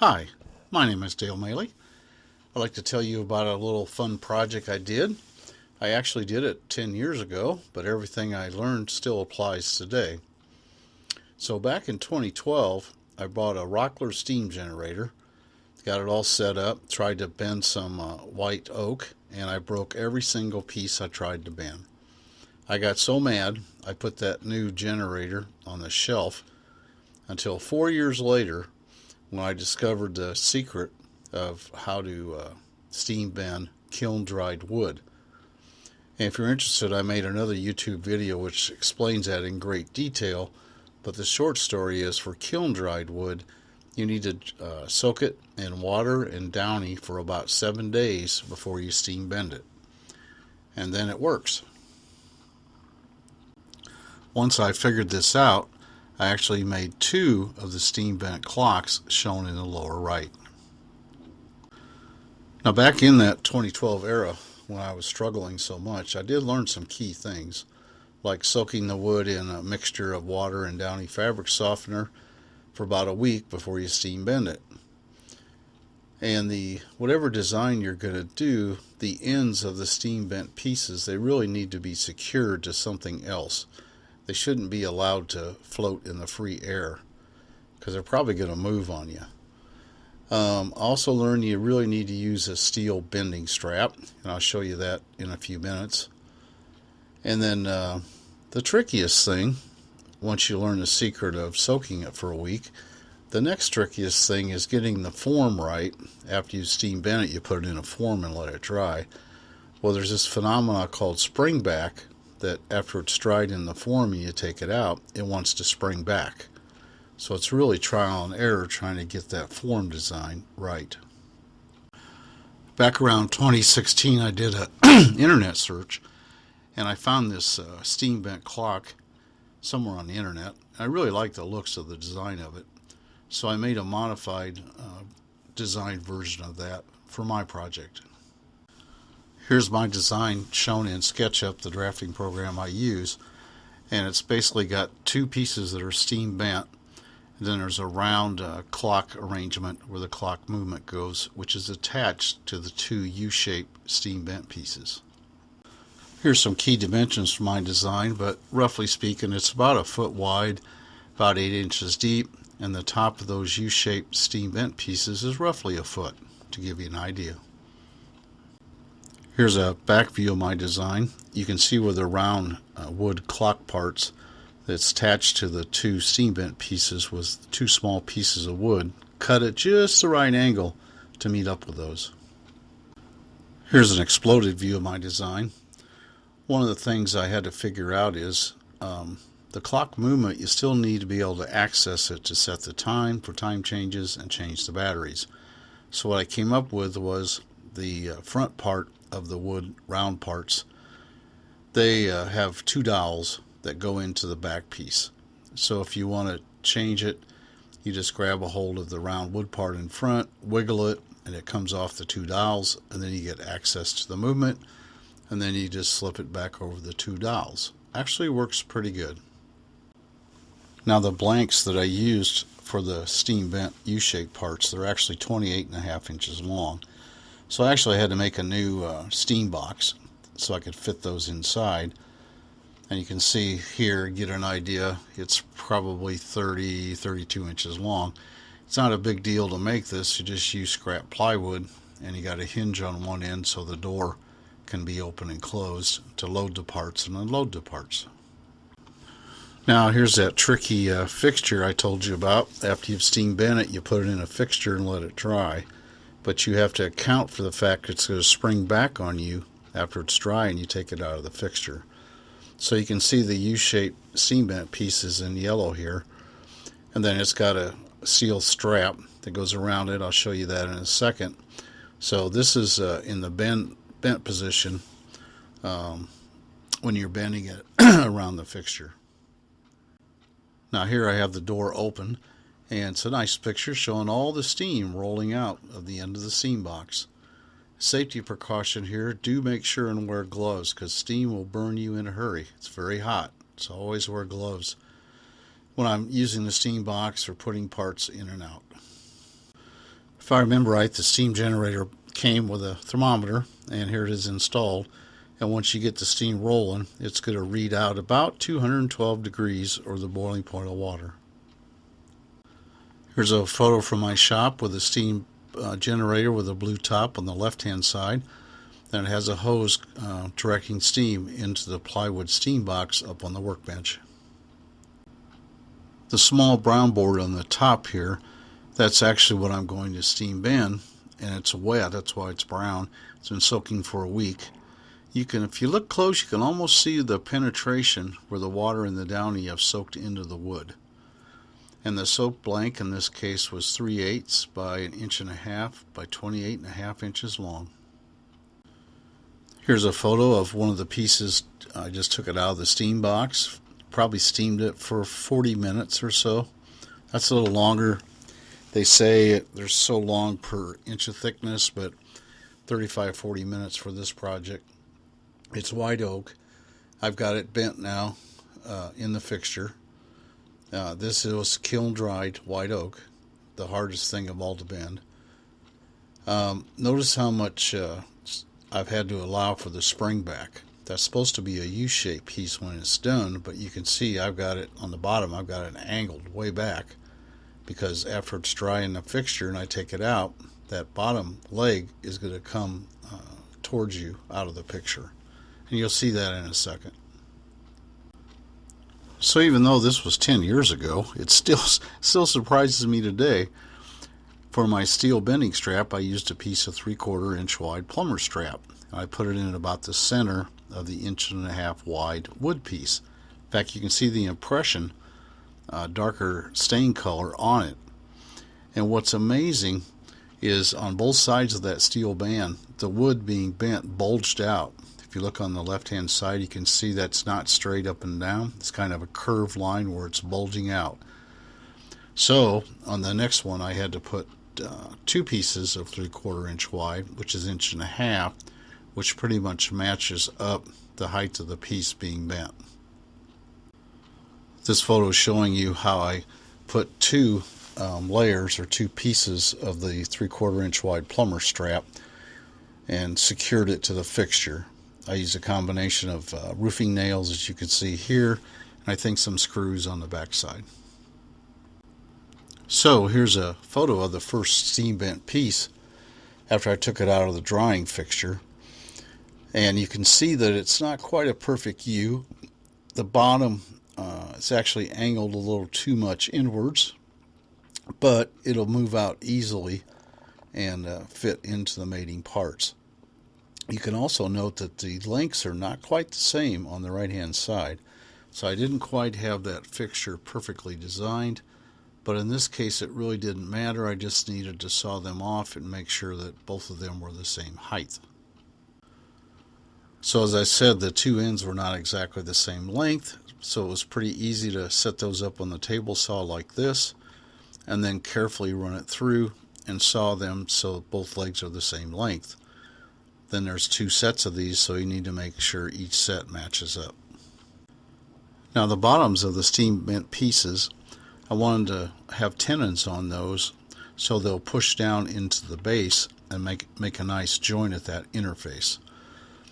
Hi, my name is Dale Maley. I'd like to tell you about a little fun project I did. I actually did it 10 years ago, but everything I learned still applies today. So back in 2012, I bought a Rockler steam generator, got it all set up, tried to bend some white oak, and I broke every single piece I tried to bend. I got so mad, I put that new generator on the shelf until 4 years later when I discovered the secret of how to steam bend kiln dried wood. And if you're interested, I made another YouTube video which explains that in great detail, but the short story is for kiln dried wood, you need to soak it in water and Downy for about 7 days before you steam bend it. And then it works. Once I figured this out, I actually made 2 of the steam bent clocks shown in the lower right. Now back in that 2012 era, when I was struggling so much, I did learn some key things, like soaking the wood in a mixture of water and Downy fabric softener for about a week before you steam bend it. And whatever design you're going to do, the ends of the steam bent pieces, they really need to be secured to something else. They shouldn't be allowed to float in the free air because they're probably going to move on you. Also learned you really need to use a steel bending strap, and I'll show you that in a few minutes. And then the trickiest thing, once you learn the secret of soaking it for a week, the next trickiest thing is getting the form right. After you steam bend it, you put it in a form and let it dry. Well, there's this phenomenon called springback that after it's dried in the form and you take it out, it wants to spring back. So it's really trial and error trying to get that form design right. Back around 2016, I did an internet search and I found this steam bent clock somewhere on the internet. I really liked the looks of the design of it, so I made a modified design version of that for my project. Here's my design shown in SketchUp, the drafting program I use, and it's basically got 2 pieces that are steam bent, and then there's a round clock arrangement where the clock movement goes, which is attached to the 2 U-shaped steam bent pieces. Here's some key dimensions for my design, but roughly speaking, it's about 1 foot wide, about 8 inches deep, and the top of those U-shaped steam bent pieces is roughly 1 foot, to give you an idea. Here's a back view of my design. You can see where the round wood clock parts that's attached to the 2 steam bent pieces was 2 small pieces of wood cut at just the right angle to meet up with those. Here's an exploded view of my design. One of the things I had to figure out is the clock movement, you still need to be able to access it to set the time for time changes and change the batteries. So what I came up with was the front part of the wood round parts. They have 2 dowels that go into the back piece. So if you want to change it, you just grab a hold of the round wood part in front, wiggle it, and it comes off the 2 dowels, and then you get access to the movement, and then you just slip it back over the 2 dowels. Actually works pretty good. Now the blanks that I used for the steam bent U-shaped parts, they're actually 28.5 inches long. So I actually had to make a new steam box so I could fit those inside. And you can see here, get an idea, it's probably 32 inches long. It's not a big deal to make this. You just use scrap plywood, and you got a hinge on one end so the door can be open and closed to load the parts and unload the parts. Now here's that tricky fixture I told you about. After you've steam bent it, you put it in a fixture and let it dry. But you have to account for the fact it's going to spring back on you after it's dry and you take it out of the fixture. So you can see the U-shaped steam bent pieces in yellow here, and then it's got a steel strap that goes around it. I'll show you that in a second. So this is in the bent position when you're bending it around the fixture. Now here I have the door open, and it's a nice picture showing all the steam rolling out of the end of the steam box. Safety precaution here, do make sure and wear gloves because steam will burn you in a hurry. It's very hot, so always wear gloves when I'm using the steam box or putting parts in and out. If I remember right, the steam generator came with a thermometer, and here it is installed. And once you get the steam rolling, it's going to read out about 212 degrees, or the boiling point of water. Here's a photo from my shop with a steam generator with a blue top on the left-hand side. Then it has a hose directing steam into the plywood steam box up on the workbench. The small brown board on the top here, that's actually what I'm going to steam bend, and it's wet, that's why it's brown. It's been soaking for a week. If you look close, you can almost see the penetration where the water and the Downy have soaked into the wood. And the soap blank in this case was 3/8 by 1.5 inches by 28.5 inches long. Here's a photo of one of the pieces. I just took it out of the steam box. Probably steamed it for 40 minutes or so. That's a little longer. They say they're so long per inch of thickness, but 35-40 minutes for this project. It's white oak. I've got it bent now in the fixture. This is kiln dried white oak, the hardest thing of all to bend. Notice how much I've had to allow for the springback. That's supposed to be a U-shaped piece when it's done, but you can see I've got it on the bottom. I've got it angled way back, because after it's dry in the fixture and I take it out, that bottom leg is going to come towards you out of the picture, and you'll see that in a second. So even though this was 10 years ago, it still surprises me today. For my steel bending strap, I used a piece of 3/4 inch wide plumber strap. I put it in about the center of the 1.5 inch wide wood piece. In fact, you can see the impression, darker stain color on it. And what's amazing is on both sides of that steel band, the wood being bent bulged out. If you look on the left-hand side, you can see that's not straight up and down. It's kind of a curved line where it's bulging out. So on the next one, I had to put 2 pieces of 3/4 inch wide, which is 1.5 inches, which pretty much matches up the height of the piece being bent. This photo is showing you how I put 2 layers or 2 pieces of the 3/4 inch wide plumber strap and secured it to the fixture. I used a combination of roofing nails, as you can see here, and I think some screws on the back side. So here's a photo of the first steam bent piece after I took it out of the drying fixture. And you can see that it's not quite a perfect U. The bottom is actually angled a little too much inwards, but it'll move out easily and fit into the mating parts. You can also note that the lengths are not quite the same on the right hand side, so I didn't quite have that fixture perfectly designed, but in this case it really didn't matter. I just needed to saw them off and make sure that both of them were the same height. So as I said, the 2 ends were not exactly the same length, so it was pretty easy to set those up on the table saw like this, and then carefully run it through and saw them so both legs are the same length. Then there's 2 sets of these, so you need to make sure each set matches up. Now the bottoms of the steam bent pieces, I wanted to have tenons on those so they'll push down into the base and make a nice joint at that interface.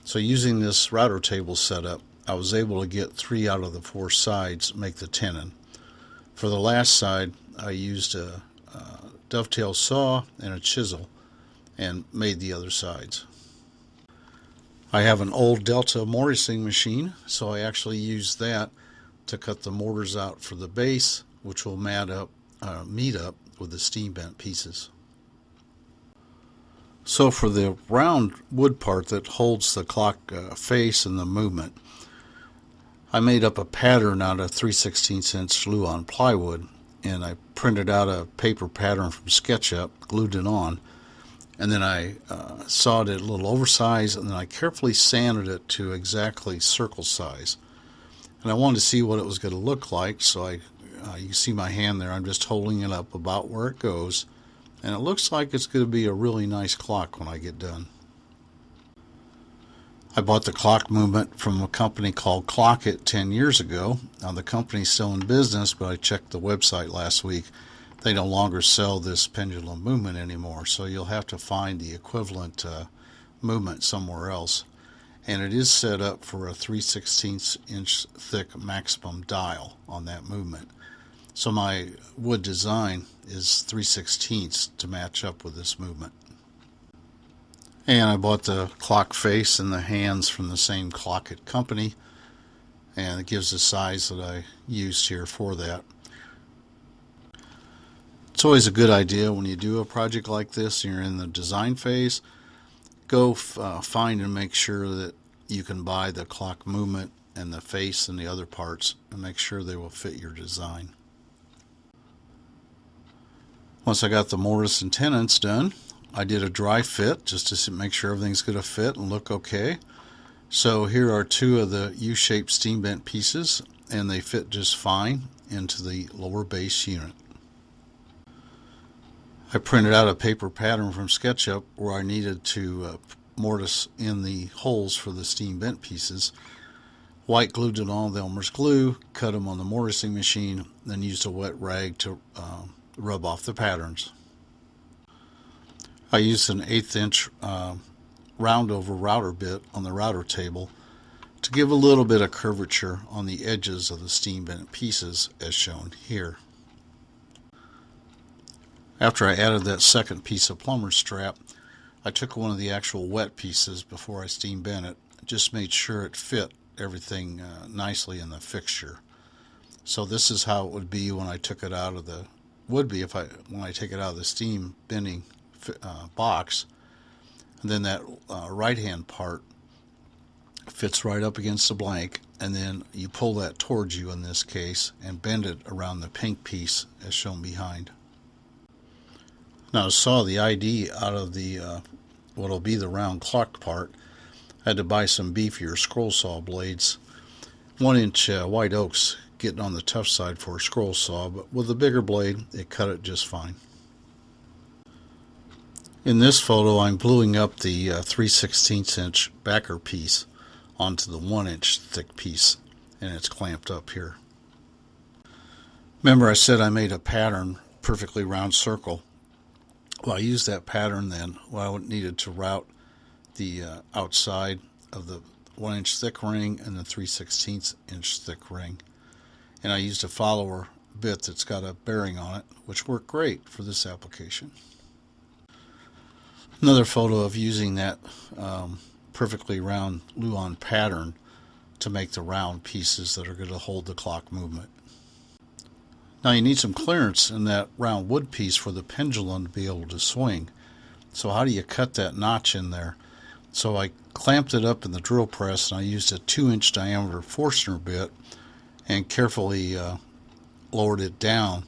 So using this router table setup, I was able to get 3 out of the 4 sides make the tenon. For the last side, I used a dovetail saw and a chisel and made the other sides. I have an old Delta mortising machine, so I actually used that to cut the mortars out for the base, which will meet up with the steam bent pieces. So for the round wood part that holds the clock face and the movement, I made up a pattern out of 3/16 inch Luan plywood, and I printed out a paper pattern from SketchUp, glued it on, and then I sawed it a little oversized, and then I carefully sanded it to exactly circle size. And I wanted to see what it was going to look like, so you can see my hand there. I'm just holding it up about where it goes, and it looks like it's going to be a really nice clock when I get done. I bought the clock movement from a company called Clockit 10 years ago. Now the company's still in business, but I checked the website last week. they no longer sell this pendulum movement anymore, so you'll have to find the equivalent movement somewhere else. And it is set up for a 3/16 inch thick maximum dial on that movement. So my wood design is 3/16 to match up with this movement. And I bought the clock face and the hands from the same clocket company, and it gives the size that I used here for that. It's always a good idea when you do a project like this and you're in the design phase, go find and make sure that you can buy the clock movement and the face and the other parts and make sure they will fit your design. Once I got the mortise and tenons done, I did a dry fit just to make sure everything's going to fit and look okay. So here are two of the U-shaped steam bent pieces, and they fit just fine into the lower base unit. I printed out a paper pattern from SketchUp where I needed to mortise in the holes for the steam bent pieces. White glued it on with Elmer's glue, cut them on the mortising machine, then used a wet rag to rub off the patterns. I used an 1/8 inch round over router bit on the router table to give a little bit of curvature on the edges of the steam bent pieces as shown here. After I added that second piece of plumber's strap, I took one of the actual wet pieces before I steam bent it, just made sure it fit everything nicely in the fixture. So this is how it would be when I took it out of the when I take it out of the steam bending box. And then that right hand part fits right up against the blank, and then you pull that towards you in this case and bend it around the pink piece as shown behind. Now to saw the ID out of the what'll be the round clock part, I had to buy some beefier scroll saw blades. 1-inch white oaks getting on the tough side for a scroll saw, but with a bigger blade it cut it just fine. In this photo I'm gluing up the 3/16 inch backer piece onto the 1-inch thick piece, and it's clamped up here. Remember I said I made a pattern, perfectly round circle. Well, I used that pattern then when I needed to route the outside of the 1-inch thick ring and the 3/16 inch thick ring. And I used a follower bit that's got a bearing on it, which worked great for this application. Another photo of using that perfectly round Luan pattern to make the round pieces that are going to hold the clock movement. Now you need some clearance in that round wood piece for the pendulum to be able to swing. So how do you cut that notch in there? So I clamped it up in the drill press, and I used a 2-inch diameter Forstner bit and carefully lowered it down,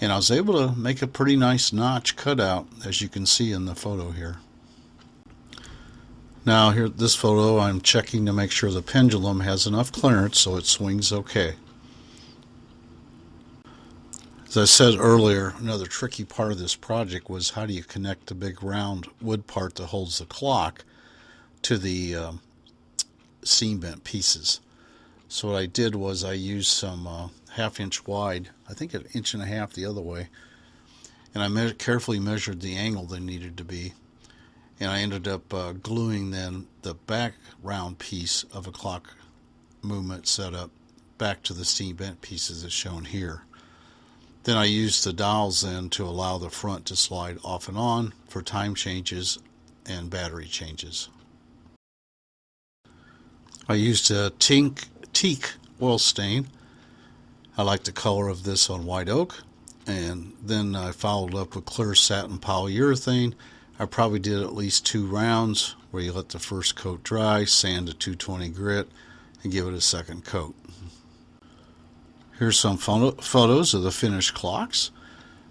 and I was able to make a pretty nice notch cutout, as you can see in the photo here. Now here this photo I'm checking to make sure the pendulum has enough clearance so it swings okay. As I said earlier, another tricky part of this project was how do you connect the big round wood part that holds the clock to the seam bent pieces. So what I did was I used some 1/2 inch wide, I think 1.5 inches the other way, and I carefully measured the angle they needed to be, and I ended up gluing then the back round piece of a clock movement setup back to the steam bent pieces as shown here. Then I used the dowels then to allow the front to slide off and on for time changes and battery changes. I used a teak oil stain. I like the color of this on white oak, and then I followed up with clear satin polyurethane. I probably did at least 2 rounds where you let the first coat dry, sand to 220 grit, and give it a second coat. Here's some photos of the finished clocks.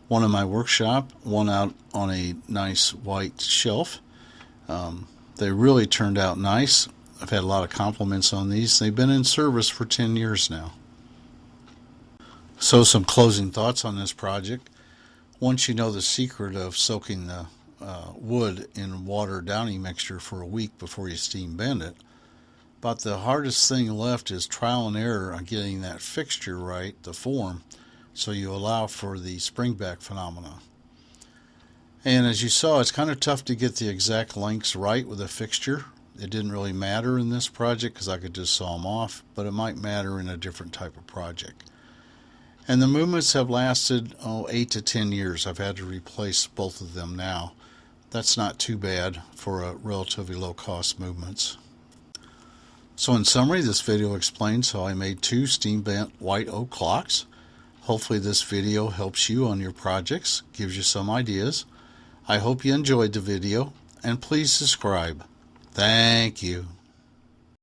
One in my workshop, one out on a nice white shelf. They really turned out nice. I've had a lot of compliments on these. They've been in service for 10 years now. So some closing thoughts on this project. Once you know the secret of soaking the wood in water Downy mixture for a week before you steam bend it, about the hardest thing left is trial and error on getting that fixture right, the form, so you allow for the springback phenomena. And as you saw, it's kind of tough to get the exact lengths right with a fixture. It didn't really matter in this project because I could just saw them off, but it might matter in a different type of project. And the movements have lasted 8 to 10 years. I've had to replace both of them now. That's not too bad for a relatively low cost movements. So in summary, this video explains how I made 2 steam bent white oak clocks. Hopefully this video helps you on your projects, gives you some ideas. I hope you enjoyed the video, and please subscribe. Thank you.